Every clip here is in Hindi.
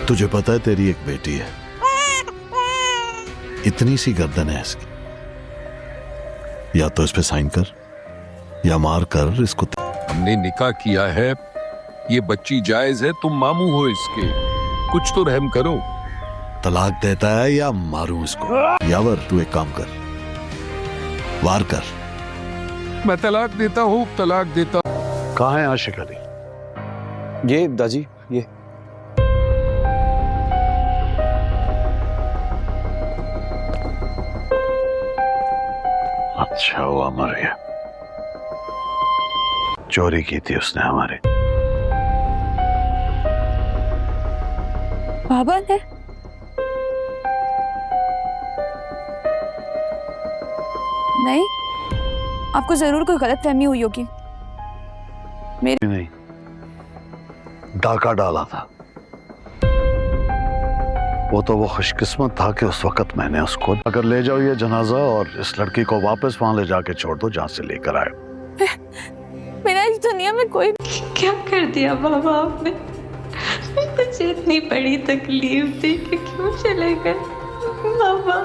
तुझे पता है तेरी एक बेटी है, इतनी सी गर्दन है इसकी, या तो इस पे साइन कर या मार कर इसको। हमने निकाह किया है, ये बच्ची जायज है, तुम मामू हो इसके, कुछ तो रहम करो। तलाक देता है या मारूं इसको? यावर तू एक काम कर, वार कर। मैं तलाक देता हूँ, तलाक देता। कहाँ है आशिक अली? ये दाजी, ये अच्छा हुआ मर गया, चोरी की थी उसने हमारे। बाबा ने? नहीं, आपको जरूर कोई गलतफहमी हुई होगी। मेरी नहीं, डाका डाला था। वो तो वो खुशकिस्मत था कि उस वक्त मैंने उसको, अगर ले जाओ ये जनाजा और इस लड़की को वापस वहां ले जाके छोड़ दो जहां से लेकर आए। मेरा इस दुनिया में कोई क्या कर दिया बाबा आपने? मुझे इतनी बड़ी तकलीफ दी कि क्यों चले गए बाबा?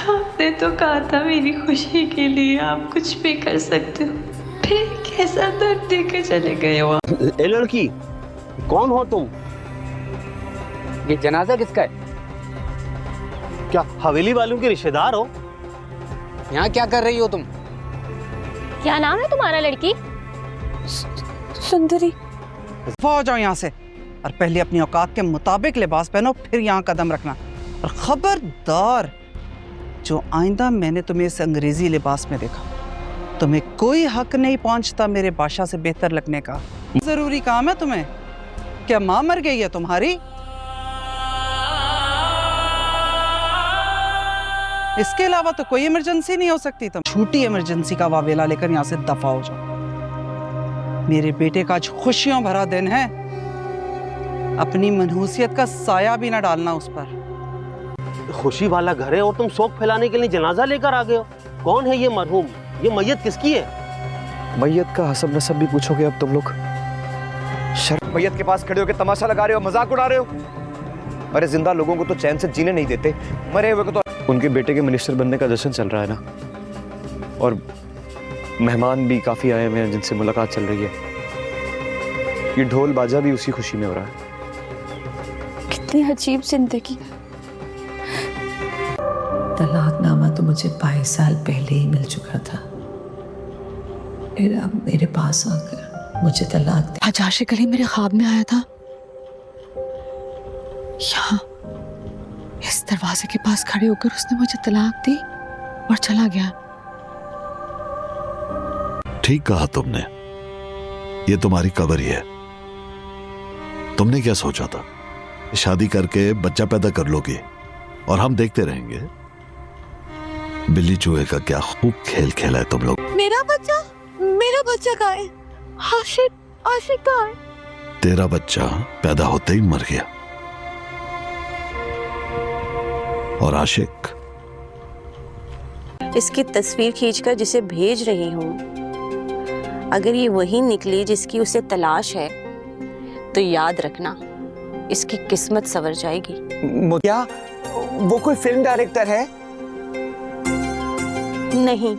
आपने तो कहा था मेरी खुशी के लिए आप कुछ भी कर सकते हो, फिर कैसा दर्द दे के चले गए हो? ए लड़की, कौन हो तुम? ये जनाजा किसका है? क्या हवेली वालों के रिश्तेदार हो? यहाँ क्या कर रही हो तुम? क्या नाम है तुम्हारा लड़की? सुंदरी। हो जाओ यहाँ से, और पहले अपनी औकात के मुताबिक लिबास पहनो, फिर यहाँ कदम रखना। और खबरदार, जो आइंदा मैंने तुम्हें इस अंग्रेजी लिबास में देखा, तुम्हें कोई हक नहीं पहुंचता मेरे बादशाह से बेहतर लगने का। जरूरी काम है तुम्हें? क्या माँ मर गई है तुम्हारी? इसके अलावा तो कोई इमरजेंसी नहीं हो सकती। तुम छोटी इमरजेंसी का वावेला लेकर यहाँ से दफा हो जाओ। मेरे बेटे का आज खुशियों भरा दिन है, अपनी मनहूसियत का साया भी ना डालना उस पर। खुशी वाला घर है और तुम शोक फैलाने के लिए जनाजा लेकर आ गए हो। कौन है ये मरहूम? ये मैयत किसकी है? मैयत का हसब नसब भी पूछोगे अब तुम लोग? मैयत के पास खड़े होकर तमाशा लगा रहे हो, मजाक उड़ा रहे हो। अरे जिंदा लोगों को तो चैन से जीने नहीं देते, मरे हुए को तो। उनके बेटे के मिनिस्टर बनने का जश्न चल रहा है ना, और मेहमान भी काफी आए हुए हैं जिनसे मुलाकात चल रही है। ये ढोल बाजा भी उसी खुशी में हो रहा है। कितनी अजीब जिंदगी। तलाकनामा तो मुझे 22 साल पहले ही मिल चुका था, फिर अब मेरे पास आकर मुझे तलाक दे। आज आशिक अली मेरे ख्वाब में आया था, यहाँ इस दरवाजे के पास खड़े होकर उसने मुझे तलाक दी और चला गया। ठीक कहा तुमने, ये तुम्हारी कबर ही है। तुमने क्या सोचा था? शादी करके बच्चा पैदा कर लोगे और हम देखते रहेंगे? बिल्ली चूहे का क्या खूब खेल खेला है तुम लोग। मेरा बच्चा कहाँ है? आशिक कहाँ है? तेरा बच्चा पैदा होते ही मर गया, और आशिक? इसकी तस्वीर खींचकर जिसे भेज रही हूँ, अगर ये वही निकली जिसकी उसे तलाश है, तो याद रखना इसकी किस्मत संवर जाएगी। क्या वो कोई फिल्म डायरेक्टर है? नहीं।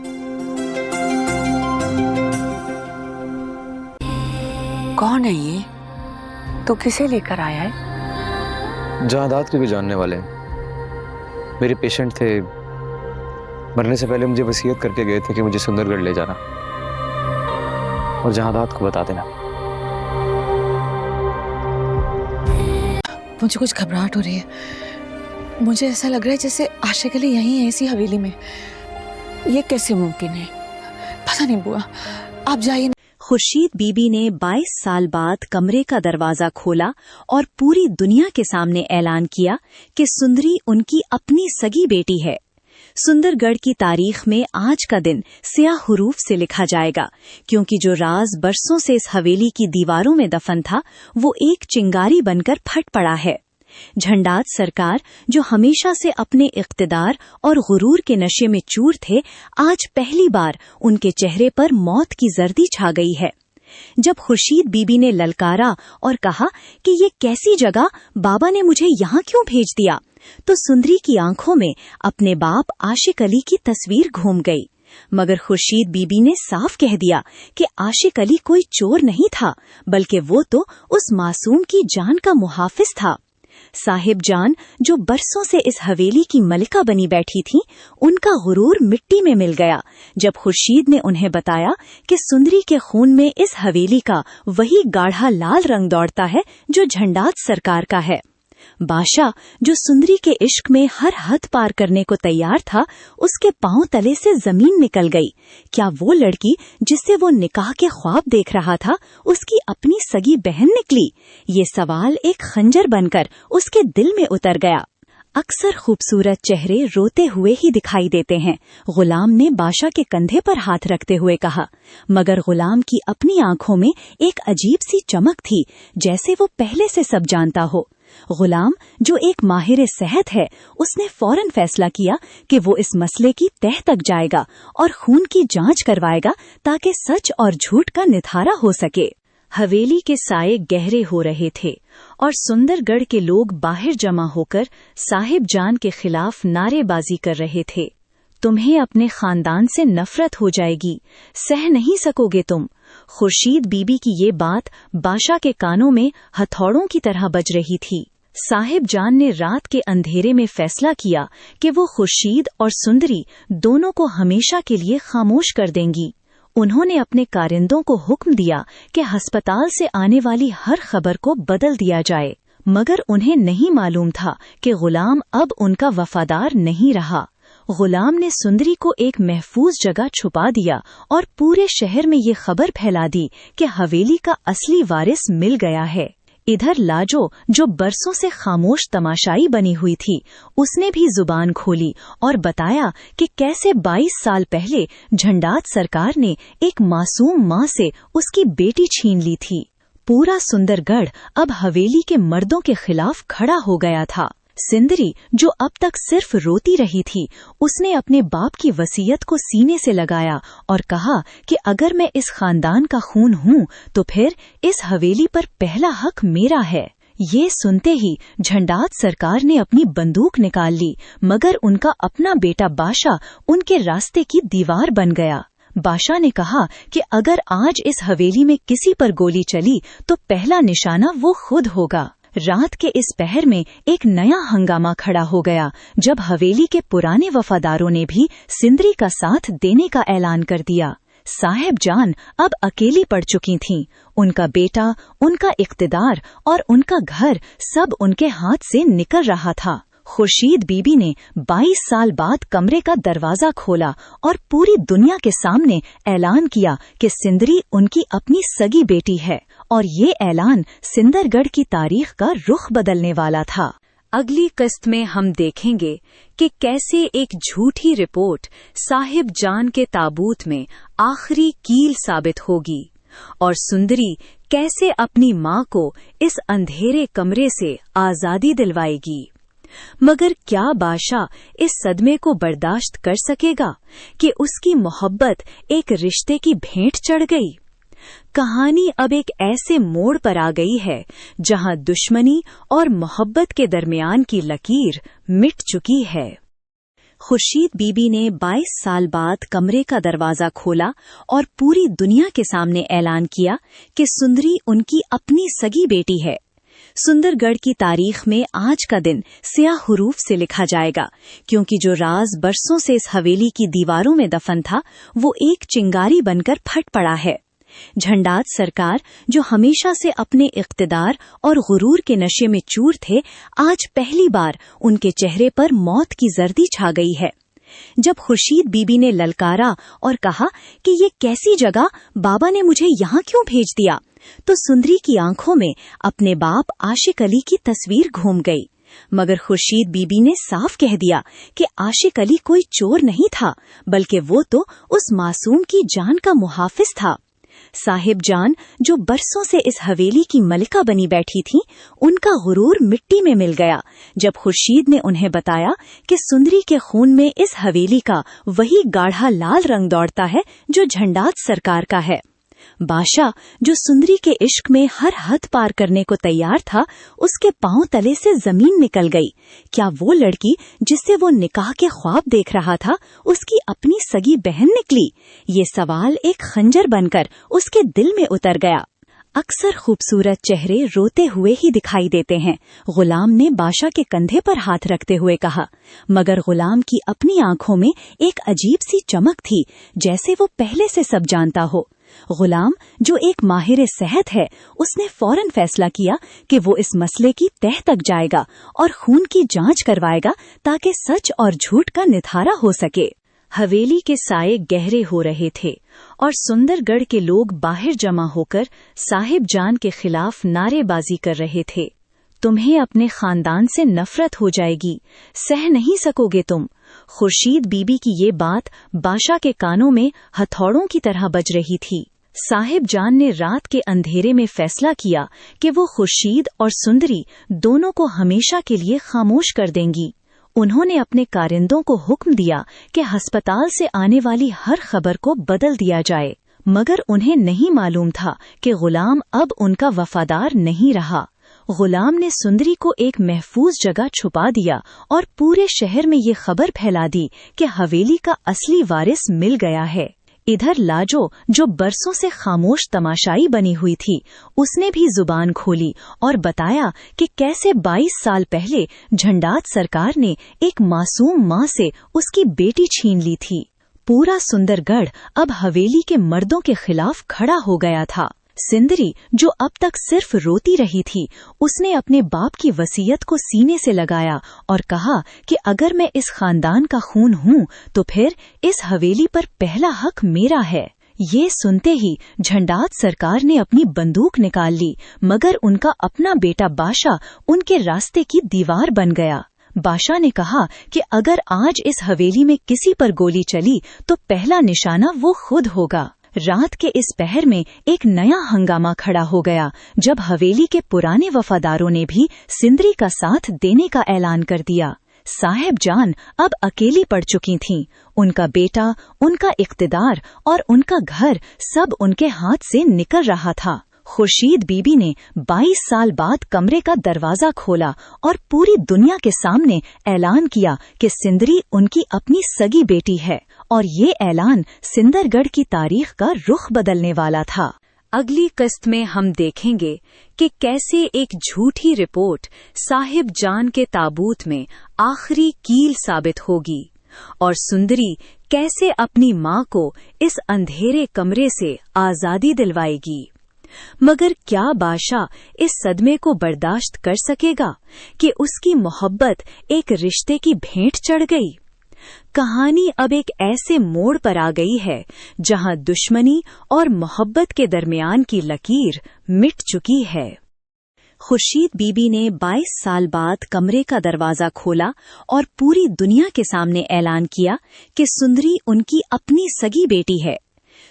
कौन है ये? तो किसे लेकर आया है? जहादात के भी जानने वाले हैं। मेरे पेशेंट थे, मरने से पहले मुझे वसीयत करके गए थे कि मुझे सुंदरगढ़ ले जाना और जहादात को बता देना। मुझे कुछ घबराहट हो रही है। मुझे ऐसा लग रहा है जैसे आशिक अली यहीं है, इसी हवेली में। ये कैसे मुमकिन है? पता नहीं बुआ, आप जाइए। खुर्शीद बीबी ने 22 साल बाद कमरे का दरवाजा खोला और पूरी दुनिया के सामने ऐलान किया कि सुंदरी उनकी अपनी सगी बेटी है। सुंदरगढ़ की तारीख में आज का दिन स्याह हुरूफ से लिखा जाएगा, क्योंकि जो राज बरसों से इस हवेली की दीवारों में दफन था, वो एक चिंगारी बनकर फट पड़ा है। झंडात सरकार, जो हमेशा से अपने इख्तिदार और गुरूर के नशे में चूर थे, आज पहली बार उनके चेहरे पर मौत की जर्दी छा गई है। जब खुर्शीद बीबी ने ललकारा और कहा कि ये कैसी जगह, बाबा ने मुझे यहाँ क्यों भेज दिया, तो सुंदरी की आंखों में अपने बाप आशिक अली की तस्वीर घूम गई। मगर खुर्शीद बीबी ने साफ कह दिया कि आशिक अली कोई चोर नहीं था, बल्कि वो तो उस मासूम की जान का मुहाफिज था। साहिब जान, जो बरसों से इस हवेली की मलिका बनी बैठी थीं, उनका गुरूर मिट्टी में मिल गया जब खुर्शीद ने उन्हें बताया कि सुंदरी के खून में इस हवेली का वही गाढ़ा लाल रंग दौड़ता है जो झंडात सरकार का है। बादशाह, जो सुंदरी के इश्क में हर हद पार करने को तैयार था, उसके पांव तले से जमीन निकल गई। क्या वो लड़की जिससे वो निकाह के ख्वाब देख रहा था, उसकी अपनी सगी बहन निकली? ये सवाल एक खंजर बनकर उसके दिल में उतर गया। अक्सर खूबसूरत चेहरे रोते हुए ही दिखाई देते हैं, गुलाम ने बादशाह के कंधे पर हाथ रखते हुए कहा। मगर गुलाम की अपनी आंखों में एक अजीब सी चमक थी, जैसे वो पहले से सब जानता हो। गुलाम, जो एक माहिर सेहत है, उसने फौरन फैसला किया कि वो इस मसले की तह तक जाएगा और खून की जांच करवाएगा ताकि सच और झूठ का निथारा हो सके। हवेली के साये गहरे हो रहे थे और सुंदरगढ़ के लोग बाहर जमा होकर साहिब जान के खिलाफ नारेबाजी कर रहे थे। तुम्हें अपने खानदान से नफरत हो जाएगी, सह नहीं सकोगे तुम। खुर्शीद बीबी की ये बात बादशाह के कानों में हथौड़ों की तरह बज रही थी। साहिब जान ने रात के अंधेरे में फैसला किया कि वो खुर्शीद और सुंदरी दोनों को हमेशा के लिए खामोश कर देंगी। उन्होंने अपने कारिंदों को हुक्म दिया कि अस्पताल से आने वाली हर खबर को बदल दिया जाए, मगर उन्हें नहीं मालूम था कि गुलाम अब उनका वफादार नहीं रहा। गुलाम ने सुंदरी को एक महफूज जगह छुपा दिया और पूरे शहर में ये खबर फैला दी कि हवेली का असली वारिस मिल गया है। इधर लाजो, जो बरसों से खामोश तमाशाई बनी हुई थी, उसने भी जुबान खोली और बताया कि कैसे 22 साल पहले झंडात सरकार ने एक मासूम माँ से उसकी बेटी छीन ली थी। पूरा सुंदरगढ़ अब हवेली के मर्दों के खिलाफ खड़ा हो गया था। सिंदरी, जो अब तक सिर्फ रोती रही थी, उसने अपने बाप की वसीयत को सीने से लगाया और कहा कि अगर मैं इस खानदान का खून हूँ तो फिर इस हवेली पर पहला हक मेरा है। ये सुनते ही झंडात सरकार ने अपनी बंदूक निकाल ली, मगर उनका अपना बेटा बादशाह उनके रास्ते की दीवार बन गया। बादशाह ने कहा कि अगर आज इस हवेली में किसी पर गोली चली तो पहला निशाना वो खुद होगा। रात के इस पहर में एक नया हंगामा खड़ा हो गया जब हवेली के पुराने वफादारों ने भी सिंदरी का साथ देने का ऐलान कर दिया। साहिब जान अब अकेली पड़ चुकी थीं। उनका बेटा, उनका इख्तिदार और उनका घर सब उनके हाथ से निकल रहा था। खुर्शीद बीबी ने 22 साल बाद कमरे का दरवाजा खोला और पूरी दुनिया के सामने ऐलान किया कि सिंदरी उनकी अपनी सगी बेटी है, और ये ऐलान सिंदरगढ़ की तारीख का रुख बदलने वाला था। अगली किस्त में हम देखेंगे कि कैसे एक झूठी रिपोर्ट साहिब जान के ताबूत में आखिरी कील साबित होगी और सुंदरी कैसे अपनी माँ को इस अंधेरे कमरे से आजादी दिलवाएगी। मगर क्या बादशाह इस सदमे को बर्दाश्त कर सकेगा कि उसकी मोहब्बत एक रिश्ते की भेंट चढ़ गई? कहानी अब एक ऐसे मोड़ पर आ गई है जहां दुश्मनी और मोहब्बत के दरमियान की लकीर मिट चुकी है। खुर्शीद बीबी ने 22 साल बाद कमरे का दरवाजा खोला और पूरी दुनिया के सामने ऐलान किया कि सुंदरी उनकी अपनी सगी बेटी है। सुंदरगढ़ की तारीख में आज का दिन स्याह हुरूफ से लिखा जाएगा, क्योंकि जो राज बरसों से इस हवेली की दीवारों में दफन था, वो एक चिंगारी बनकर फट पड़ा है। झंडात सरकार, जो हमेशा से अपने इख्तिदार और गुरूर के नशे में चूर थे, आज पहली बार उनके चेहरे पर मौत की जर्दी छा गई है। जब खुर्शीद बीबी ने ललकारा और कहा कि ये कैसी जगह, बाबा ने मुझे यहाँ क्यों भेज दिया, तो सुंदरी की आंखों में अपने बाप आशिक अली की तस्वीर घूम गई। मगर खुर्शीद बीबी ने साफ कह दिया कि आशिक अली कोई चोर नहीं था, बल्कि वो तो उस मासूम की जान का मुहाफिज था। साहिब जान, जो बरसों से इस हवेली की मलिका बनी बैठी थीं, उनका गुरूर मिट्टी में मिल गया जब खुर्शीद ने उन्हें बताया कि सुंदरी के खून में इस हवेली का वही गाढ़ा लाल रंग दौड़ता है जो झंडात सरकार का है। बादशाह, जो सुंदरी के इश्क में हर हद पार करने को तैयार था, उसके पांव तले से जमीन निकल गई। क्या वो लड़की जिससे वो निकाह के ख्वाब देख रहा था, उसकी अपनी सगी बहन निकली? ये सवाल एक खंजर बनकर उसके दिल में उतर गया। अक्सर खूबसूरत चेहरे रोते हुए ही दिखाई देते हैं, गुलाम ने बादशाह के कंधे पर हाथ रखते हुए कहा। मगर गुलाम की अपनी आंखों में एक अजीब सी चमक थी, जैसे वो पहले से सब जानता हो। गुलाम, जो एक माहिर सेहत है, उसने फौरन फैसला किया कि वो इस मसले की तह तक जाएगा और खून की जांच करवाएगा ताकि सच और झूठ का निथारा हो सके। हवेली के साये गहरे हो रहे थे और सुंदरगढ़ के लोग बाहर जमा होकर साहिब जान के खिलाफ नारेबाजी कर रहे थे। तुम्हें अपने खानदान से नफरत हो जाएगी, सह नहीं सकोगे तुम। खुर्शीद बीबी की ये बात बादशाह के कानों में हथौड़ों की तरह बज रही थी। साहिब जान ने रात के अंधेरे में फैसला किया कि वो खुर्शीद और सुंदरी दोनों को हमेशा के लिए खामोश कर देंगी। उन्होंने अपने कारिंदों को हुक्म दिया कि अस्पताल से आने वाली हर खबर को बदल दिया जाए, मगर उन्हें नहीं मालूम था कि गुलाम अब उनका वफादार नहीं रहा। गुलाम ने सुंदरी को एक महफूज जगह छुपा दिया और पूरे शहर में ये खबर फैला दी कि हवेली का असली वारिस मिल गया है। इधर लाजो, जो बरसों से खामोश तमाशाई बनी हुई थी, उसने भी जुबान खोली और बताया कि कैसे 22 साल पहले झंडात सरकार ने एक मासूम माँ से उसकी बेटी छीन ली थी। पूरा सुंदरगढ़ अब हवेली के मर्दों के खिलाफ खड़ा हो गया था। सिंदरी, जो अब तक सिर्फ रोती रही थी, उसने अपने बाप की वसीयत को सीने से लगाया और कहा कि अगर मैं इस खानदान का खून हूँ तो फिर इस हवेली पर पहला हक मेरा है। ये सुनते ही झंडात सरकार ने अपनी बंदूक निकाल ली, मगर उनका अपना बेटा बादशाह उनके रास्ते की दीवार बन गया। बादशाह ने कहा कि अगर आज इस हवेली में किसी पर गोली चली तो पहला निशाना वो खुद होगा। रात के इस पहर में एक नया हंगामा खड़ा हो गया, जब हवेली के पुराने वफादारों ने भी सिंदरी का साथ देने का ऐलान कर दिया। साहिब जान अब अकेली पड़ चुकी थीं। उनका बेटा, उनका इख्तिदार और उनका घर सब उनके हाथ से निकल रहा था। खुर्शीद बीबी ने 22 साल बाद कमरे का दरवाजा खोला और पूरी दुनिया के सामने ऐलान किया कि सिंदरी उनकी अपनी सगी बेटी है, और ये ऐलान सिंदरगढ़ की तारीख का रुख बदलने वाला था। अगली किस्त में हम देखेंगे कि कैसे एक झूठी रिपोर्ट साहिब जान के ताबूत में आखिरी कील साबित होगी और सुंदरी कैसे अपनी माँ को इस अंधेरे कमरे से आजादी दिलवाएगी। मगर क्या बादशाह इस सदमे को बर्दाश्त कर सकेगा कि उसकी मोहब्बत एक रिश्ते की भेंट चढ़ गई? कहानी अब एक ऐसे मोड़ पर आ गई है जहां दुश्मनी और मोहब्बत के दरमियान की लकीर मिट चुकी है। खुर्शीद बीबी ने 22 साल बाद कमरे का दरवाजा खोला और पूरी दुनिया के सामने ऐलान किया कि सुंदरी उनकी अपनी सगी बेटी है।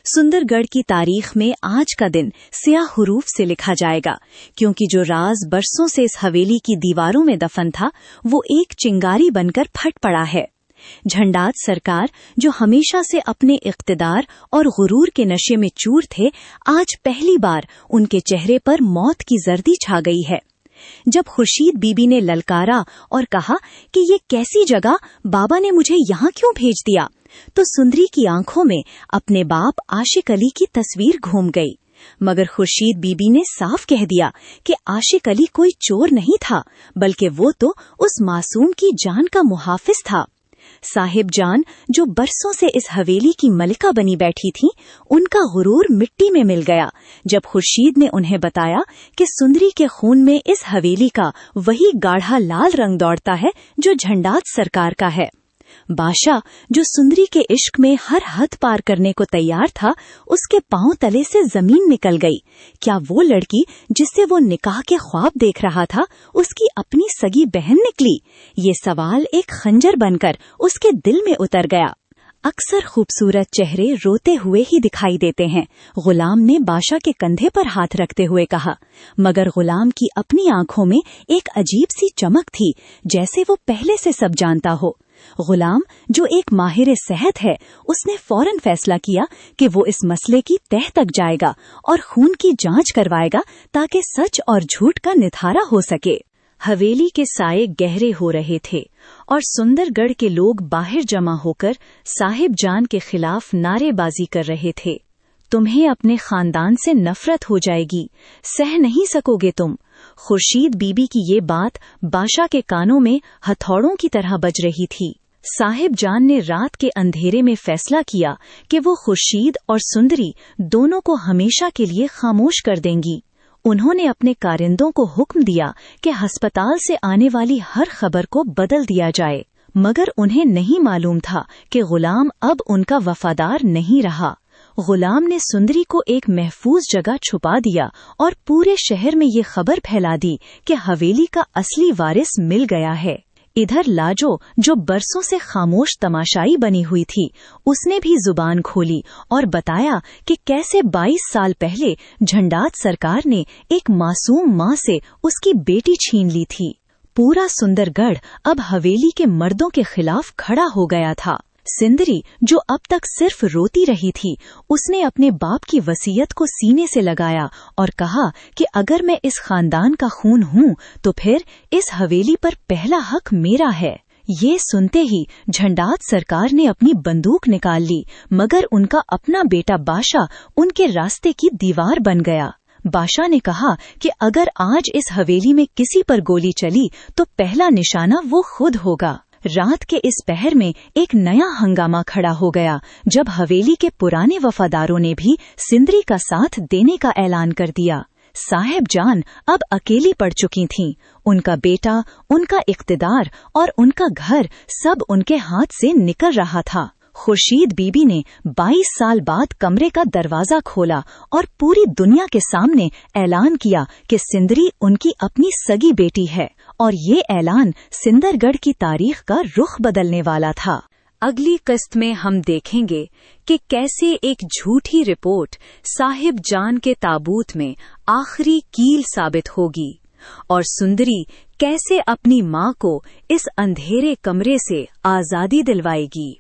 सुंदरगढ़ की तारीख में आज का दिन स्याह हुरूफ से लिखा जाएगा, क्योंकि जो राज बरसों से इस हवेली की दीवारों में दफन था, वो एक चिंगारी बनकर फट पड़ा है। झंडात सरकार, जो हमेशा से अपने इख्तिदार और गुरूर के नशे में चूर थे, आज पहली बार उनके चेहरे पर मौत की जर्दी छा गई है। जब खुर्शीद बीबी ने ललकारा और कहा कि ये कैसी जगह, बाबा ने मुझे यहाँ क्यों भेज दिया, तो सुंदरी की आंखों में अपने बाप आशिक अली की तस्वीर घूम गई। मगर खुर्शीद बीबी ने साफ कह दिया कि आशिक अली कोई चोर नहीं था, बल्कि वो तो उस मासूम की जान का मुहाफिज था। साहिब जान, जो बरसों से इस हवेली की मलिका बनी बैठी थीं, उनका गुरूर मिट्टी में मिल गया जब खुर्शीद ने उन्हें बताया कि सुंदरी के खून में इस हवेली का वही गाढ़ा लाल रंग दौड़ता है जो झंडात सरकार का है। बादशाह, जो सुंदरी के इश्क में हर हद पार करने को तैयार था, उसके पांव तले से जमीन निकल गई। क्या वो लड़की जिससे वो निकाह के ख्वाब देख रहा था, उसकी अपनी सगी बहन निकली? ये सवाल एक खंजर बनकर उसके दिल में उतर गया। अक्सर खूबसूरत चेहरे रोते हुए ही दिखाई देते हैं, गुलाम ने बादशाह के कंधे पर हाथ रखते हुए कहा। मगर गुलाम की अपनी आंखों में एक अजीब सी चमक थी, जैसे वो पहले से सब जानता हो। गुलाम, जो एक माहिर सेहत है, उसने फौरन फैसला किया कि वो इस मसले की तह तक जाएगा और खून की जांच करवाएगा ताकि सच और झूठ का निथारा हो सके। हवेली के साये गहरे हो रहे थे और सुंदरगढ़ के लोग बाहर जमा होकर साहिब जान के खिलाफ नारेबाजी कर रहे थे। तुम्हें अपने खानदान से नफरत हो जाएगी, सह नहीं सकोगे तुम। खुर्शीद बीबी की ये बात बादशाह के कानों में हथौड़ों की तरह बज रही थी। साहिब जान ने रात के अंधेरे में फैसला किया कि वो खुर्शीद और सुंदरी दोनों को हमेशा के लिए खामोश कर देंगी। उन्होंने अपने कारिंदों को हुक्म दिया कि अस्पताल से आने वाली हर खबर को बदल दिया जाए, मगर उन्हें नहीं मालूम था कि गुलाम अब उनका वफादार नहीं रहा। गुलाम ने सुंदरी को एक महफूज जगह छुपा दिया और पूरे शहर में ये खबर फैला दी कि हवेली का असली वारिस मिल गया है। इधर लाजो, जो बरसों से खामोश तमाशाई बनी हुई थी, उसने भी जुबान खोली और बताया कि कैसे 22 साल पहले झंडात सरकार ने एक मासूम माँ से उसकी बेटी छीन ली थी। पूरा सुंदरगढ़ अब हवेली के मर्दों के खिलाफ खड़ा हो गया था। सिंदरी, जो अब तक सिर्फ रोती रही थी, उसने अपने बाप की वसीयत को सीने से लगाया और कहा कि अगर मैं इस खानदान का खून हूँ तो फिर इस हवेली पर पहला हक मेरा है। ये सुनते ही झंडात सरकार ने अपनी बंदूक निकाल ली, मगर उनका अपना बेटा बादशाह उनके रास्ते की दीवार बन गया। बादशाह ने कहा कि अगर आज इस हवेली में किसी पर गोली चली तो पहला निशाना वो खुद होगा। रात के इस पहर में एक नया हंगामा खड़ा हो गया जब हवेली के पुराने वफादारों ने भी सिंदरी का साथ देने का ऐलान कर दिया। साहिब जान अब अकेली पड़ चुकी थीं। उनका बेटा, उनका इख्तिदार और उनका घर सब उनके हाथ से निकल रहा था। खुर्शीद बीबी ने 22 साल बाद कमरे का दरवाजा खोला और पूरी दुनिया के सामने ऐलान किया कि सिंदरी उनकी अपनी सगी बेटी है, और ये ऐलान सिंदरगढ़ की तारीख का रुख बदलने वाला था। अगली किस्त में हम देखेंगे कि कैसे एक झूठी रिपोर्ट साहिब जान के ताबूत में आखिरी कील साबित होगी और सुंदरी कैसे अपनी माँ को इस अंधेरे कमरे से आजादी दिलवाएगी।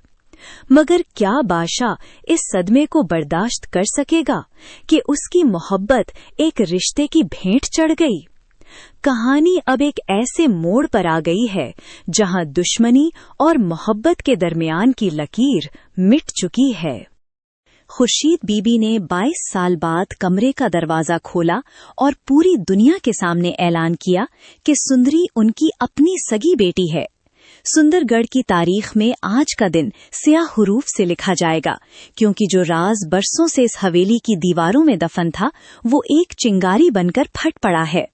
मगर क्या बादशाह इस सदमे को बर्दाश्त कर सकेगा कि उसकी मोहब्बत एक रिश्ते की भेंट चढ़ गई? कहानी अब एक ऐसे मोड़ पर आ गई है जहां दुश्मनी और मोहब्बत के दरमियान की लकीर मिट चुकी है। खुर्शीद बीबी ने 22 साल बाद कमरे का दरवाजा खोला और पूरी दुनिया के सामने ऐलान किया कि सुंदरी उनकी अपनी सगी बेटी है। सुंदरगढ़ की तारीख में आज का दिन स्याह हुरूफ से लिखा जाएगा, क्योंकि जो राज बरसों से इस हवेली की दीवारों में दफन था वो एक चिंगारी बनकर फट पड़ा है।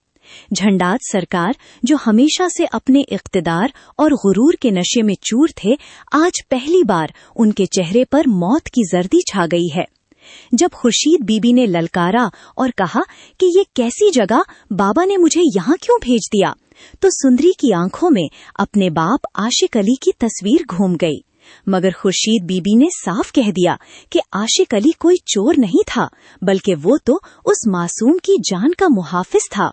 झंडात सरकार, जो हमेशा से अपने इख्तिदार और गुरूर के नशे में चूर थे, आज पहली बार उनके चेहरे पर मौत की जर्दी छा गई है। जब खुर्शीद बीबी ने ललकारा और कहा कि ये कैसी जगह, बाबा ने मुझे यहाँ क्यों भेज दिया, तो सुंदरी की आंखों में अपने बाप आशिक अली की तस्वीर घूम गई। मगर खुर्शीद बीबी ने साफ कह दिया कि आशिक अली कोई चोर नहीं था, बल्कि वो तो उस मासूम की जान का मुहाफिज था।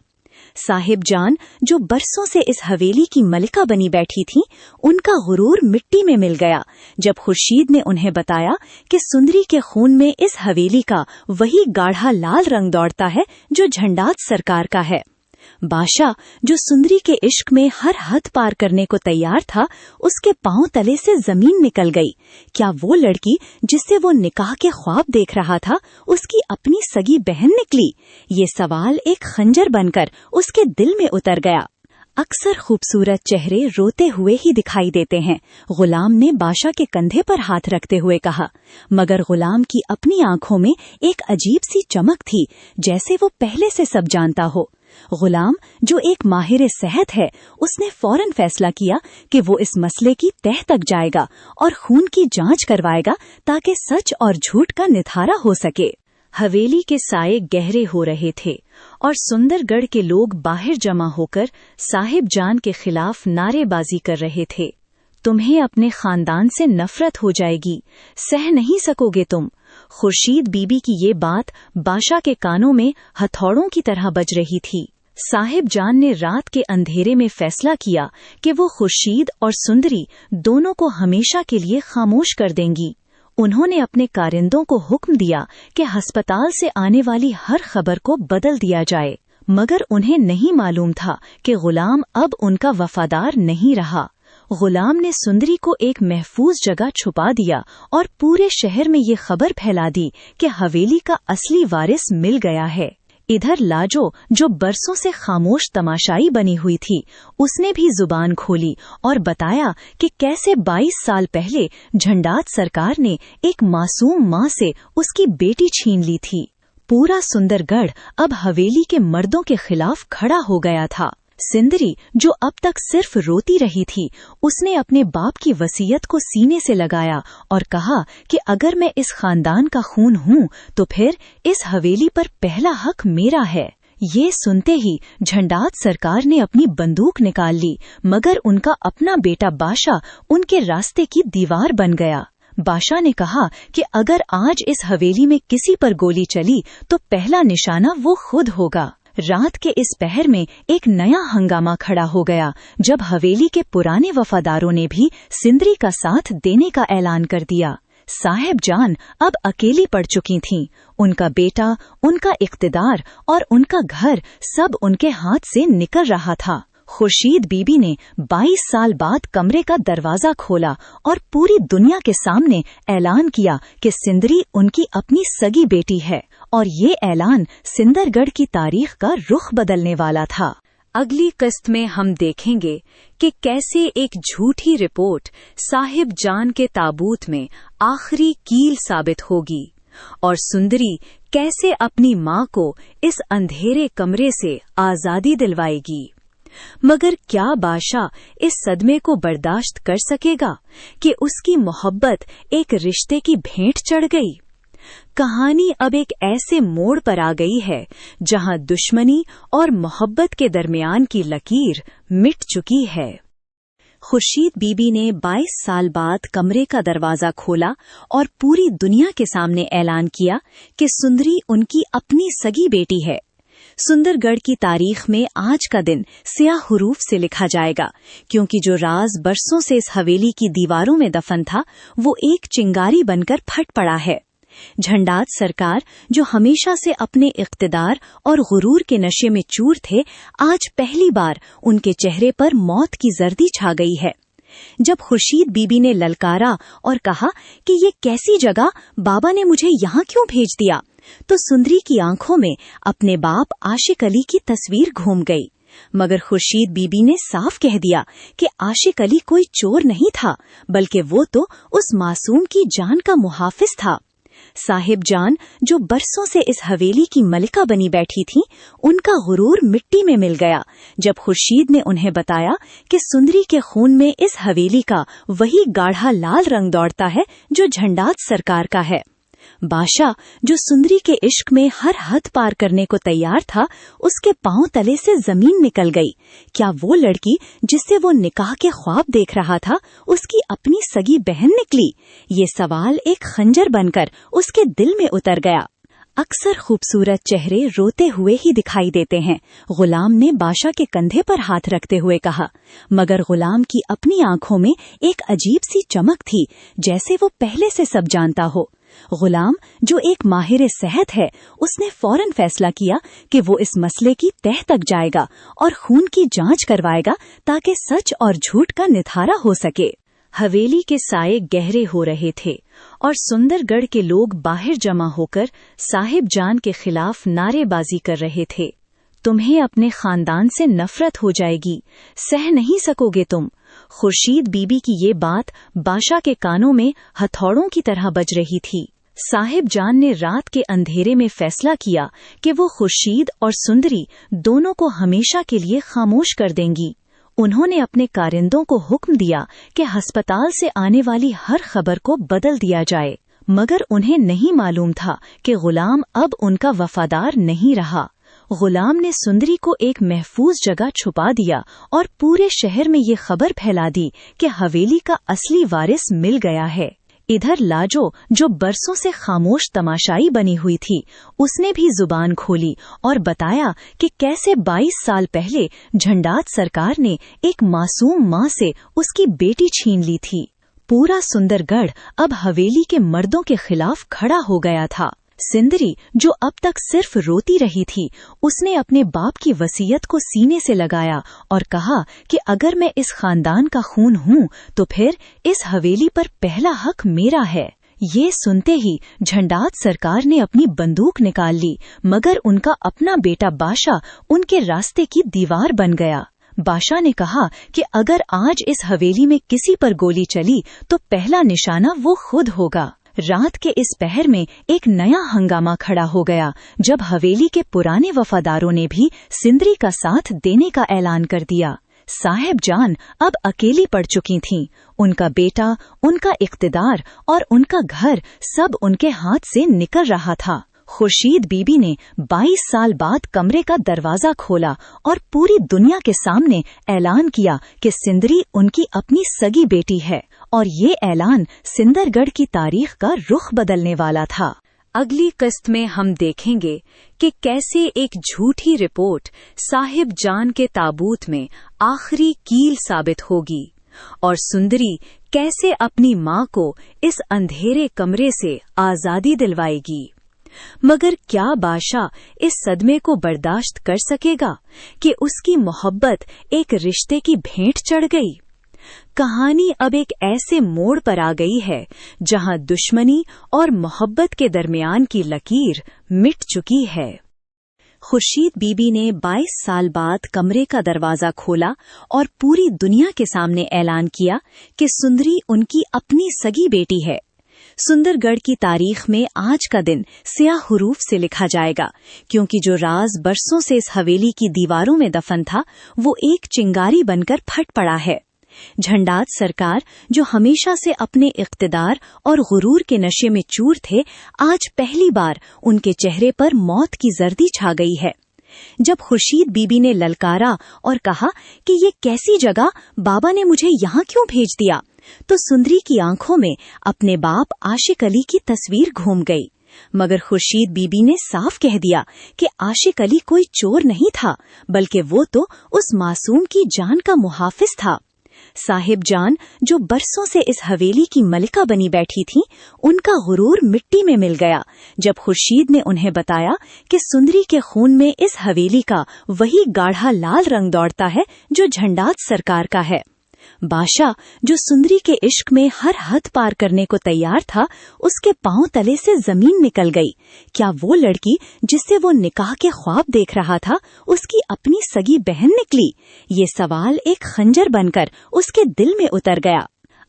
साहिब जान, जो बरसों से इस हवेली की मलिका बनी बैठी थीं, उनका गुरूर मिट्टी में मिल गया जब खुर्शीद ने उन्हें बताया कि सुंदरी के खून में इस हवेली का वही गाढ़ा लाल रंग दौड़ता है जो झंडात सरकार का है। बादशाह, जो सुंदरी के इश्क में हर हद पार करने को तैयार था, उसके पांव तले से जमीन निकल गई। क्या वो लड़की जिससे वो निकाह के ख्वाब देख रहा था उसकी अपनी सगी बहन निकली? ये सवाल एक खंजर बनकर उसके दिल में उतर गया। अक्सर खूबसूरत चेहरे रोते हुए ही दिखाई देते हैं, गुलाम ने बादशाह के कंधे पर हाथ रखते हुए कहा, मगर गुलाम की अपनी आंखों में एक अजीब सी चमक थी, जैसे वो पहले से सब जानता हो। गुलाम, जो एक माहिर सेहत है, उसने फौरन फैसला किया कि वो इस मसले की तह तक जाएगा और खून की जांच करवाएगा ताकि सच और झूठ का निथारा हो सके। हवेली के साये गहरे हो रहे थे और सुंदरगढ़ के लोग बाहर जमा होकर साहिब जान के खिलाफ नारेबाजी कर रहे थे। तुम्हें अपने खानदान से नफरत हो जाएगी, सह नहीं सकोगे तुम। खुर्शीद बीबी की ये बात बादशाह के कानों में हथौड़ों की तरह बज रही थी। साहिब जान ने रात के अंधेरे में फैसला किया कि वो खुर्शीद और सुंदरी दोनों को हमेशा के लिए खामोश कर देंगी। उन्होंने अपने कारिंदों को हुक्म दिया कि अस्पताल से आने वाली हर खबर को बदल दिया जाए, मगर उन्हें नहीं मालूम था कि गुलाम अब उनका वफादार नहीं रहा। गुलाम ने सुंदरी को एक महफूज जगह छुपा दिया और पूरे शहर में ये खबर फैला दी कि हवेली का असली वारिस मिल गया है। इधर लाजो, जो बरसों से खामोश तमाशाई बनी हुई थी, उसने भी जुबान खोली और बताया कि कैसे 22 साल पहले झंडात सरकार ने एक मासूम माँ से उसकी बेटी छीन ली थी। पूरा सुंदरगढ़ अब हवेली के मर्दों के खिलाफ खड़ा हो गया था। सिंदरी, जो अब तक सिर्फ रोती रही थी, उसने अपने बाप की वसीयत को सीने से लगाया और कहा कि अगर मैं इस खानदान का खून हूँ तो फिर इस हवेली पर पहला हक मेरा है। ये सुनते ही झंडात सरकार ने अपनी बंदूक निकाल ली, मगर उनका अपना बेटा बादशाह उनके रास्ते की दीवार बन गया। बादशाह ने कहा कि अगर आज इस हवेली में किसी पर गोली चली तो पहला निशाना वो खुद होगा। रात के इस पहर में एक नया हंगामा खड़ा हो गया जब हवेली के पुराने वफादारों ने भी सिंदरी का साथ देने का ऐलान कर दिया। साहिब जान अब अकेली पड़ चुकी थीं। उनका बेटा, उनका इख्तिदार और उनका घर सब उनके हाथ से निकल रहा था। खुर्शीद बीबी ने 22 साल बाद कमरे का दरवाजा खोला और पूरी दुनिया के सामने ऐलान किया कि सिंदरी उनकी अपनी सगी बेटी है, और ये ऐलान सिंदरगढ़ की तारीख का रुख बदलने वाला था। अगली किस्त में हम देखेंगे कि कैसे एक झूठी रिपोर्ट साहिब जान के ताबूत में आखिरी कील साबित होगी और सुंदरी कैसे अपनी माँ को इस अंधेरे कमरे से आजादी दिलवाएगी। मगर क्या बादशाह इस सदमे को बर्दाश्त कर सकेगा कि उसकी मोहब्बत एक रिश्ते की भेंट चढ़ गई? कहानी अब एक ऐसे मोड़ पर आ गई है जहां दुश्मनी और मोहब्बत के दरमियान की लकीर मिट चुकी है। खुर्शीद बीबी ने 22 साल बाद कमरे का दरवाजा खोला और पूरी दुनिया के सामने ऐलान किया कि सुंदरी उनकी अपनी सगी बेटी है। सुंदरगढ़ की तारीख में आज का दिन स्याह हुरूफ से लिखा जाएगा, क्योंकि जो राज बरसों से इस हवेली की दीवारों में दफन था वो एक चिंगारी बनकर फट पड़ा है। झंडात सरकार, जो हमेशा से अपने इख्तिदार और गुरूर के नशे में चूर थे, आज पहली बार उनके चेहरे पर मौत की जर्दी छा गई है। जब खुर्शीद बीबी ने ललकारा और कहा कि ये कैसी जगह, बाबा ने मुझे यहाँ क्यों भेज दिया, तो सुंदरी की आंखों में अपने बाप आशिक अली की तस्वीर घूम गई। मगर खुर्शीद बीबी ने साफ कह दिया कि आशिक अली कोई चोर नहीं था, बल्कि वो तो उस मासूम की जान का मुहाफिज था। साहिब जान, जो बरसों से इस हवेली की मलिका बनी बैठी थीं, उनका गुरूर मिट्टी में मिल गया जब खुर्शीद ने उन्हें बताया कि सुंदरी के खून में इस हवेली का वही गाढ़ा लाल रंग दौड़ता है जो झंडात सरकार का है। बादशाह, जो सुंदरी के इश्क में हर हद पार करने को तैयार था, उसके पांव तले से जमीन निकल गई। क्या वो लड़की जिससे वो निकाह के ख्वाब देख रहा था उसकी अपनी सगी बहन निकली? ये सवाल एक खंजर बनकर उसके दिल में उतर गया। अक्सर खूबसूरत चेहरे रोते हुए ही दिखाई देते हैं, गुलाम ने बादशाह के कंधे पर हाथ रखते हुए कहा। मगर गुलाम की अपनी आंखों में एक अजीब सी चमक थी, जैसे वो पहले से सब जानता हो। गुलाम, जो एक माहिर सेहत है, उसने फौरन फैसला किया कि वो इस मसले की तह तक जाएगा और खून की जांच करवाएगा ताकि सच और झूठ का निथारा हो सके। हवेली के साये गहरे हो रहे थे और सुंदरगढ़ के लोग बाहर जमा होकर साहिब जान के खिलाफ नारेबाजी कर रहे थे। तुम्हें अपने खानदान से नफरत हो जाएगी, सह नहीं सकोगे तुम। खुर्शीद बीबी की ये बात बादशाह के कानों में हथौड़ों की तरह बज रही थी। साहिब जान ने रात के अंधेरे में फैसला किया कि वो खुर्शीद और सुंदरी दोनों को हमेशा के लिए खामोश कर देंगी। उन्होंने अपने कारिंदों को हुक्म दिया कि अस्पताल से आने वाली हर खबर को बदल दिया जाए, मगर उन्हें नहीं मालूम था कि गुलाम अब उनका वफादार नहीं रहा। गुलाम ने सुंदरी को एक महफूज जगह छुपा दिया और पूरे शहर में ये खबर फैला दी कि हवेली का असली वारिस मिल गया है। इधर लाजो, जो बरसों से खामोश तमाशाई बनी हुई थी, उसने भी जुबान खोली और बताया कि कैसे 22 साल पहले झंडात सरकार ने एक मासूम माँ से उसकी बेटी छीन ली थी। पूरा सुंदरगढ़ अब हवेली के मर्दों के खिलाफ खड़ा हो गया था। सिंदरी, जो अब तक सिर्फ रोती रही थी, उसने अपने बाप की वसीयत को सीने से लगाया और कहा कि अगर मैं इस खानदान का खून हूँ तो फिर इस हवेली पर पहला हक मेरा है। ये सुनते ही झंडात सरकार ने अपनी बंदूक निकाल ली, मगर उनका अपना बेटा बादशाह उनके रास्ते की दीवार बन गया। बादशाह ने कहा कि अगर आज इस हवेली में किसी पर गोली चली तो पहला निशाना वो खुद होगा। रात के इस पहर में एक नया हंगामा खड़ा हो गया जब हवेली के पुराने वफादारों ने भी सिंदरी का साथ देने का ऐलान कर दिया। साहिब जान अब अकेली पड़ चुकी थीं। उनका बेटा, उनका इख्तिदार और उनका घर सब उनके हाथ से निकल रहा था। खुर्शीद बीबी ने 22 साल बाद कमरे का दरवाजा खोला और पूरी दुनिया के सामने ऐलान किया कि सिंदरी उनकी अपनी सगी बेटी है, और ये ऐलान सिंदरगढ़ की तारीख का रुख बदलने वाला था। अगली किस्त में हम देखेंगे कि कैसे एक झूठी रिपोर्ट साहिब जान के ताबूत में आखिरी कील साबित होगी और सुंदरी कैसे अपनी माँ को इस अंधेरे कमरे से आजादी दिलवाएगी। मगर क्या बादशाह इस सदमे को बर्दाश्त कर सकेगा कि उसकी मोहब्बत एक रिश्ते की भेंट चढ़ गई? कहानी अब एक ऐसे मोड़ पर आ गई है जहां दुश्मनी और मोहब्बत के दरमियान की लकीर मिट चुकी है। खुर्शीद बीबी ने 22 साल बाद कमरे का दरवाजा खोला और पूरी दुनिया के सामने ऐलान किया कि सुंदरी उनकी अपनी सगी बेटी है। सुंदरगढ़ की तारीख में आज का दिन स्याह हुरूफ से लिखा जाएगा, क्योंकि जो राज बरसों से इस हवेली की दीवारों में दफन था वो एक चिंगारी बनकर फट पड़ा है। झंडात सरकार, जो हमेशा से अपने इख्तिदार और गुरूर के नशे में चूर थे, आज पहली बार उनके चेहरे पर मौत की जर्दी छा गई है। जब खुर्शीद बीबी ने ललकारा और कहा कि ये कैसी जगह, बाबा ने मुझे यहाँ क्यों भेज दिया, तो सुंदरी की आंखों में अपने बाप आशिक अली की तस्वीर घूम गई। मगर खुर्शीद बीबी ने साफ कह दिया कि आशिक अली कोई चोर नहीं था, बल्कि वो तो उस मासूम की जान का मुहाफिज था। साहिब जान, जो बरसों से इस हवेली की मलिका बनी बैठी थीं, उनका गुरूर मिट्टी में मिल गया जब खुर्शीद ने उन्हें बताया कि सुंदरी के खून में इस हवेली का वही गाढ़ा लाल रंग दौड़ता है जो झंडात सरकार का है। बादशाह, जो सुंदरी के इश्क में हर हद पार करने को तैयार था, उसके पांव तले से जमीन निकल गई। क्या वो लड़की जिससे वो निकाह के ख्वाब देख रहा था उसकी अपनी सगी बहन निकली? ये सवाल एक खंजर बनकर उसके दिल में उतर गया।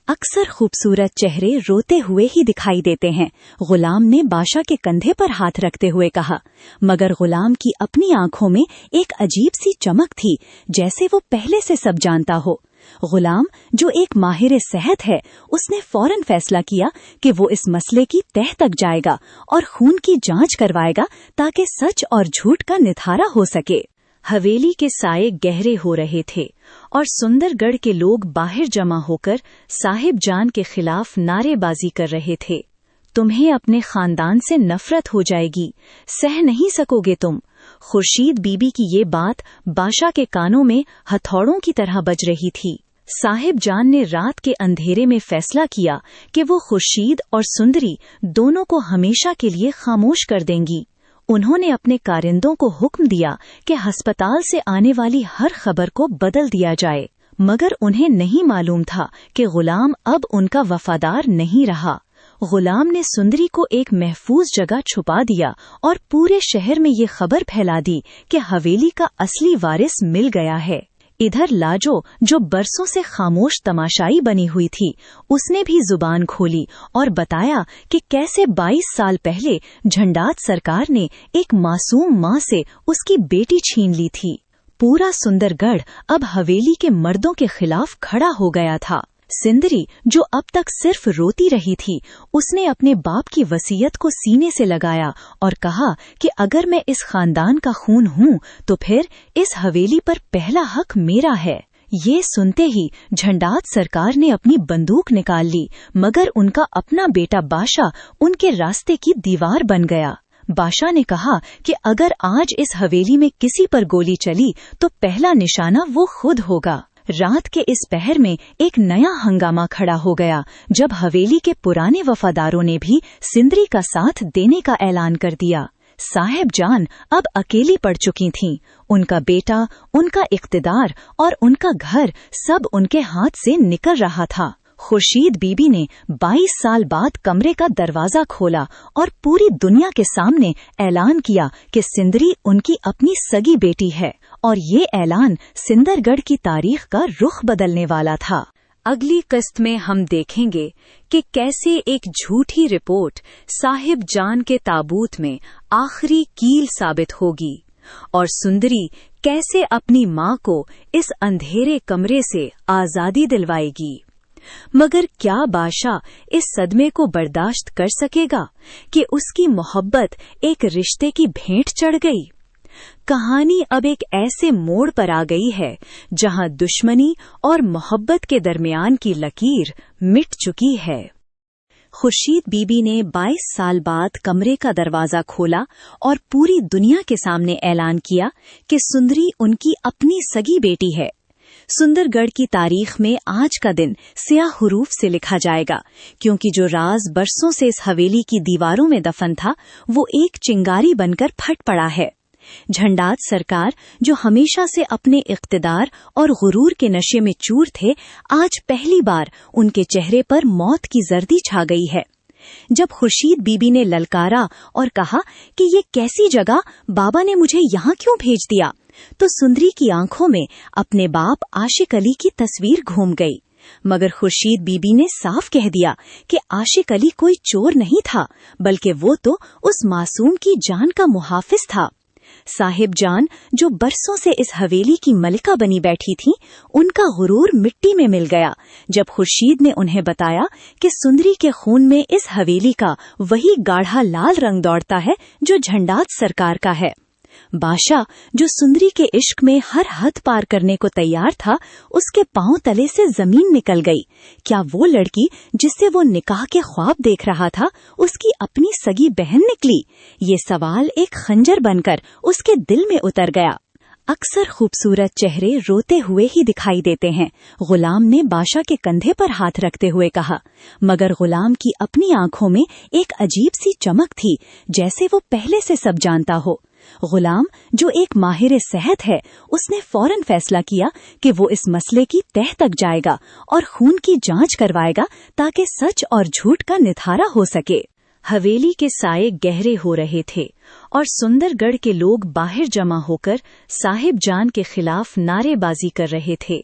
अक्सर खूबसूरत चेहरे रोते हुए ही दिखाई देते हैं, गुलाम ने बादशाह के कंधे पर हाथ रखते हुए कहा। मगर गुलाम की अपनी आंखों में एक अजीब सी चमक थी, जैसे वो पहले से सब जानता हो। गुलाम, जो एक माहिर सेहत है, उसने फौरन फैसला किया कि वो इस मसले की तह तक जाएगा और खून की जांच करवाएगा ताकि सच और झूठ का निथारा हो सके। हवेली के साये गहरे हो रहे थे और सुंदरगढ़ के लोग बाहर जमा होकर साहिब जान के खिलाफ नारेबाजी कर रहे थे। तुम्हें अपने खानदान से नफरत हो जाएगी, सह नहीं सकोगे तुम। खुर्शीद बीबी की ये बात बादशाह के कानों में हथौड़ों की तरह बज रही थी। साहिब जान ने रात के अंधेरे में फैसला किया कि वो खुर्शीद और सुंदरी दोनों को हमेशा के लिए खामोश कर देंगी। उन्होंने अपने कारिंदों को हुक्म दिया कि अस्पताल से आने वाली हर खबर को बदल दिया जाए, मगर उन्हें नहीं मालूम था कि गुलाम अब उनका वफादार नहीं रहा। गुलाम ने सुंदरी को एक महफूज जगह छुपा दिया और पूरे शहर में ये खबर फैला दी कि हवेली का असली वारिस मिल गया है। इधर लाजो, जो बरसों से खामोश तमाशाई बनी हुई थी, उसने भी जुबान खोली और बताया कि कैसे 22 साल पहले झंडात सरकार ने एक मासूम माँ से उसकी बेटी छीन ली थी। पूरा सुंदरगढ़ अब हवेली के मर्दों के खिलाफ खड़ा हो गया था। सिंदरी, जो अब तक सिर्फ रोती रही थी, उसने अपने बाप की वसीयत को सीने से लगाया और कहा कि अगर मैं इस खानदान का खून हूँ तो फिर इस हवेली पर पहला हक मेरा है। ये सुनते ही झंडात सरकार ने अपनी बंदूक निकाल ली, मगर उनका अपना बेटा बादशाह उनके रास्ते की दीवार बन गया। बादशाह ने कहा कि अगर आज इस हवेली में किसी पर गोली चली तो पहला निशाना वो खुद होगा। रात के इस पहर में एक नया हंगामा खड़ा हो गया जब हवेली के पुराने वफादारों ने भी सिंदरी का साथ देने का ऐलान कर दिया। साहिब जान अब अकेली पड़ चुकी थीं। उनका बेटा, उनका इख्तिदार और उनका घर सब उनके हाथ से निकल रहा था। खुर्शीद बीबी ने 22 साल बाद कमरे का दरवाजा खोला और पूरी दुनिया के सामने ऐलान किया कि सिंदरी उनकी अपनी सगी बेटी है, और ये ऐलान सिंदरगढ़ की तारीख का रुख बदलने वाला था। अगली किस्त में हम देखेंगे कि कैसे एक झूठी रिपोर्ट साहिब जान के ताबूत में आखिरी कील साबित होगी और सुंदरी कैसे अपनी माँ को इस अंधेरे कमरे से आजादी दिलवाएगी। मगर क्या बादशाह इस सदमे को बर्दाश्त कर सकेगा कि उसकी मोहब्बत एक रिश्ते की भेंट चढ़ गई? कहानी अब एक ऐसे मोड़ पर आ गई है जहां दुश्मनी और मोहब्बत के दरमियान की लकीर मिट चुकी है। खुर्शीद बीबी ने 22 साल बाद कमरे का दरवाजा खोला और पूरी दुनिया के सामने ऐलान किया कि सुंदरी उनकी अपनी सगी बेटी है। सुंदरगढ़ की तारीख में आज का दिन स्याह हुरूफ से लिखा जाएगा, क्योंकि जो राज बरसों से इस हवेली की दीवारों में दफन था वो एक चिंगारी बनकर फट पड़ा है। झंडात सरकार, जो हमेशा से अपने इख्तिदार और गुरूर के नशे में चूर थे, आज पहली बार उनके चेहरे पर मौत की जर्दी छा गई है। जब खुर्शीद बीबी ने ललकारा और कहा कि ये कैसी जगह, बाबा ने मुझे यहाँ क्यों भेज दिया, तो सुंदरी की आंखों में अपने बाप आशिक अली की तस्वीर घूम गई। मगर खुर्शीद बीबी ने साफ कह दिया कि आशिक अली कोई चोर नहीं था, बल्कि वो तो उस मासूम की जान का मुहाफिज था। साहिब जान, जो बरसों से इस हवेली की मलिका बनी बैठी थीं, उनका गुरूर मिट्टी में मिल गया जब खुर्शीद ने उन्हें बताया कि सुंदरी के खून में इस हवेली का वही गाढ़ा लाल रंग दौड़ता है जो झंडात सरकार का है। बादशाह, जो सुंदरी के इश्क में हर हद पार करने को तैयार था, उसके पांव तले से जमीन निकल गई। क्या वो लड़की जिससे वो निकाह के ख्वाब देख रहा था उसकी अपनी सगी बहन निकली? ये सवाल एक खंजर बनकर उसके दिल में उतर गया। अक्सर खूबसूरत चेहरे रोते हुए ही दिखाई देते हैं, गुलाम ने बादशाह के कंधे पर हाथ रखते हुए कहा। मगर गुलाम की अपनी आंखों में एक अजीब सी चमक थी, जैसे वो पहले से सब जानता हो। गुलाम, जो एक माहिर सेहत है, उसने फौरन फैसला किया कि वो इस मसले की तह तक जाएगा और खून की जांच करवाएगा ताकि सच और झूठ का निथारा हो सके। हवेली के साये गहरे हो रहे थे और सुंदरगढ़ के लोग बाहर जमा होकर साहिब जान के खिलाफ नारेबाजी कर रहे थे।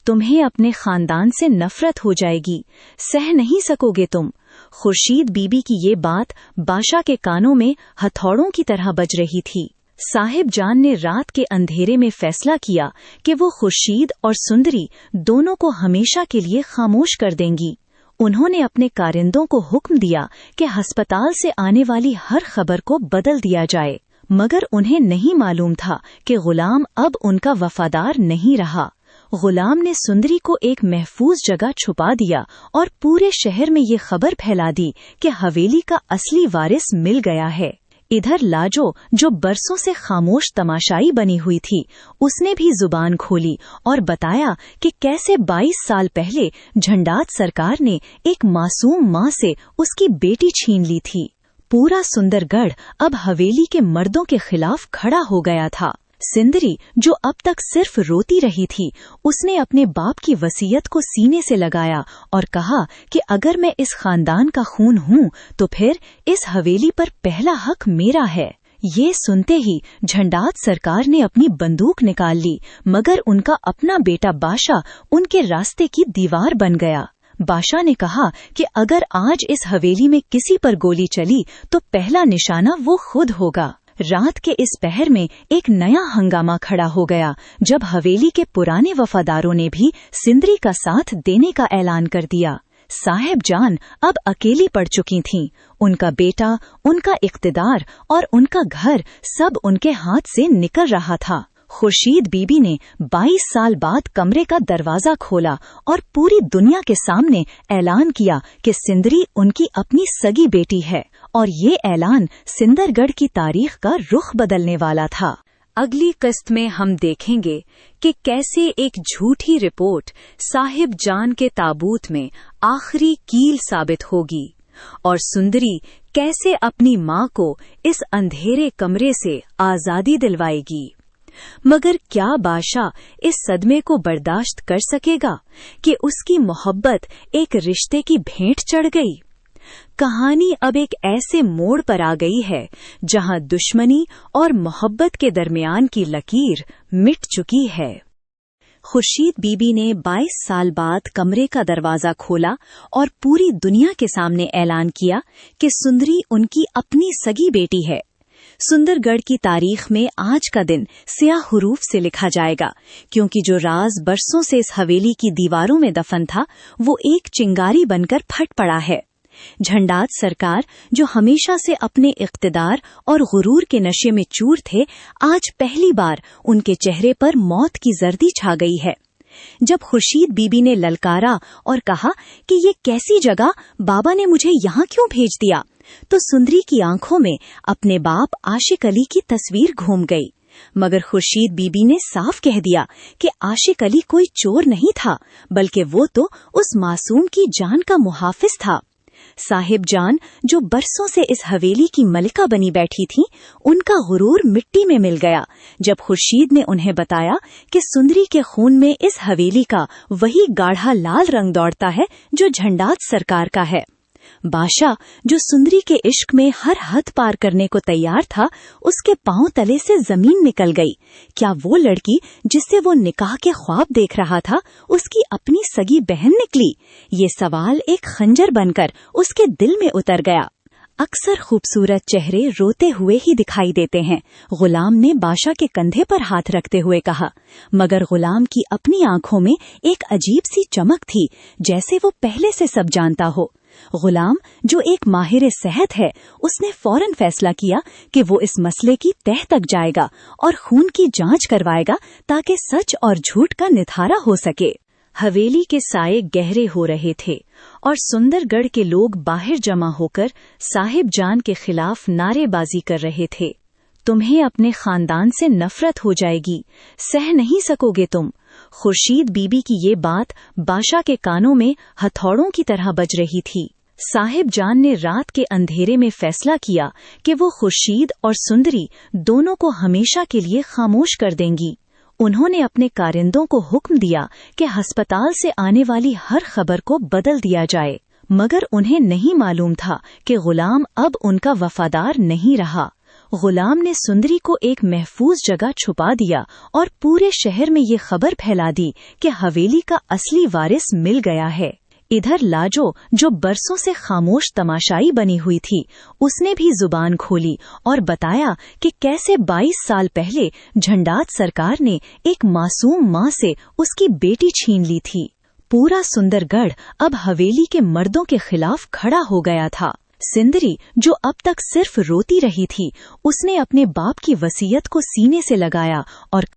तुम्हें अपने खानदान से नफरत हो जाएगी, सह नहीं सकोगे तुम। खुर्शीद बीबी की ये बात बादशाह के कानों में हथौड़ों की तरह बज रही थी। साहिब जान ने रात के अंधेरे में फैसला किया कि वो खुर्शीद और सुंदरी दोनों को हमेशा के लिए खामोश कर देंगी। उन्होंने अपने कारिंदों को हुक्म दिया कि अस्पताल से आने वाली हर खबर को बदल दिया जाए, मगर उन्हें नहीं मालूम था कि गुलाम अब उनका वफादार नहीं रहा। गुलाम ने सुंदरी को एक महफूज जगह छुपा दिया और पूरे शहर में ये खबर फैला दी कि हवेली का असली वारिस मिल गया है। इधर लाजो, जो बरसों से खामोश तमाशाई बनी हुई थी, उसने भी जुबान खोली और बताया कि कैसे 22 साल पहले झंडात सरकार ने एक मासूम माँ से उसकी बेटी छीन ली थी। पूरा सुंदरगढ़ अब हवेली के मर्दों के खिलाफ खड़ा हो गया था। सिंदरी, जो अब तक सिर्फ रोती रही थी, उसने अपने बाप की वसीयत को सीने से लगाया और कहा कि अगर मैं इस खानदान का खून हूँ तो फिर इस हवेली पर पहला हक मेरा है। ये सुनते ही झंडात सरकार ने अपनी बंदूक निकाल ली, मगर उनका अपना बेटा बादशाह उनके रास्ते की दीवार बन गया। बादशाह ने कहा कि अगर आज इस हवेली में किसी पर गोली चली तो पहला निशाना वो खुद होगा। रात के इस पहर में एक नया हंगामा खड़ा हो गया जब हवेली के पुराने वफादारों ने भी सिंदरी का साथ देने का ऐलान कर दिया। साहिब जान अब अकेली पड़ चुकी थीं। उनका बेटा, उनका इख्तिदार और उनका घर सब उनके हाथ से निकल रहा था। खुर्शीद बीबी ने 22 साल बाद कमरे का दरवाजा खोला और पूरी दुनिया के सामने ऐलान किया कि सिंदरी उनकी अपनी सगी बेटी है, और ये ऐलान सिंदरगढ़ की तारीख का रुख बदलने वाला था। अगली किस्त में हम देखेंगे कि कैसे एक झूठी रिपोर्ट साहिब जान के ताबूत में आखिरी कील साबित होगी और सुंदरी कैसे अपनी माँ को इस अंधेरे कमरे से आजादी दिलवाएगी। मगर क्या बादशाह इस सदमे को बर्दाश्त कर सकेगा कि उसकी मोहब्बत एक रिश्ते की भेंट चढ़ गई। कहानी अब एक ऐसे मोड़ पर आ गई है जहां दुश्मनी और मोहब्बत के दरमियान की लकीर मिट चुकी है। खुर्शीद बीबी ने 22 साल बाद कमरे का दरवाजा खोला और पूरी दुनिया के सामने ऐलान किया कि सुंदरी उनकी अपनी सगी बेटी है। सुंदरगढ़ की तारीख में आज का दिन स्याह हुरूफ से लिखा जाएगा, क्योंकि जो राज बरसों से इस हवेली की दीवारों में दफन था वो एक चिंगारी बनकर फट पड़ा है। झंडात सरकार, जो हमेशा से अपने इख्तिदार और गुरूर के नशे में चूर थे, आज पहली बार उनके चेहरे पर मौत की जर्दी छा गई है। जब खुर्शीद बीबी ने ललकारा और कहा कि ये कैसी जगह, बाबा ने मुझे यहाँ क्यों भेज दिया, तो सुंदरी की आंखों में अपने बाप आशिक अली की तस्वीर घूम गई। मगर खुर्शीद बीबी ने साफ कह दिया कि आशिक अली कोई चोर नहीं था, बल्कि वो तो उस मासूम की जान का मुहाफिज था। साहिब जान, जो बरसों से इस हवेली की मलिका बनी बैठी थीं, उनका गुरूर मिट्टी में मिल गया जब खुर्शीद ने उन्हें बताया कि सुंदरी के खून में इस हवेली का वही गाढ़ा लाल रंग दौड़ता है जो झंडात सरकार का है। बादशाह, जो सुंदरी के इश्क में हर हद पार करने को तैयार था, उसके पांव तले से जमीन निकल गई। क्या वो लड़की जिससे वो निकाह के ख्वाब देख रहा था उसकी अपनी सगी बहन निकली? ये सवाल एक खंजर बनकर उसके दिल में उतर गया। अक्सर खूबसूरत चेहरे रोते हुए ही दिखाई देते हैं, गुलाम ने बादशाह के कंधे पर हाथ रखते हुए कहा। मगर गुलाम की अपनी आंखों में एक अजीब सी चमक थी, जैसे वो पहले से सब जानता हो। गुलाम, जो एक माहिर सेहत है, उसने फौरन फैसला किया कि वो इस मसले की तह तक जाएगा और खून की जांच करवाएगा ताकि सच और झूठ का निथारा हो सके। हवेली के साये गहरे हो रहे थे और सुंदरगढ़ के लोग बाहर जमा होकर साहिब जान के खिलाफ नारेबाजी कर रहे थे। तुम्हें अपने खानदान से नफरत हो जाएगी, सह नहीं सकोगे तुम। खुर्शीद बीबी की ये बात बादशाह के कानों में हथौड़ों की तरह बज रही थी। साहिब जान ने रात के अंधेरे में फैसला किया कि वो खुर्शीद और सुंदरी दोनों को हमेशा के लिए खामोश कर देंगी। उन्होंने अपने कारिंदों को हुक्म दिया कि अस्पताल से आने वाली हर खबर को बदल दिया जाए, मगर उन्हें नहीं मालूम था कि गुलाम अब उनका वफादार नहीं रहा। गुलाम ने सुंदरी को एक महफूज जगह छुपा दिया और पूरे शहर में ये खबर फैला दी कि हवेली का असली वारिस मिल गया है। इधर लाजो, जो बरसों से खामोश तमाशाई बनी हुई थी, उसने भी जुबान खोली और बताया कि कैसे 22 साल पहले झंडात सरकार ने एक मासूम माँ से उसकी बेटी छीन ली थी। पूरा सुंदरगढ़ अब हवेली के मर्दों के खिलाफ खड़ा हो गया था। सिंदरी, जो अब तक सिर्फ रोती रही थी, उसने अपने बाप की वसीयत को सीने से लगाया और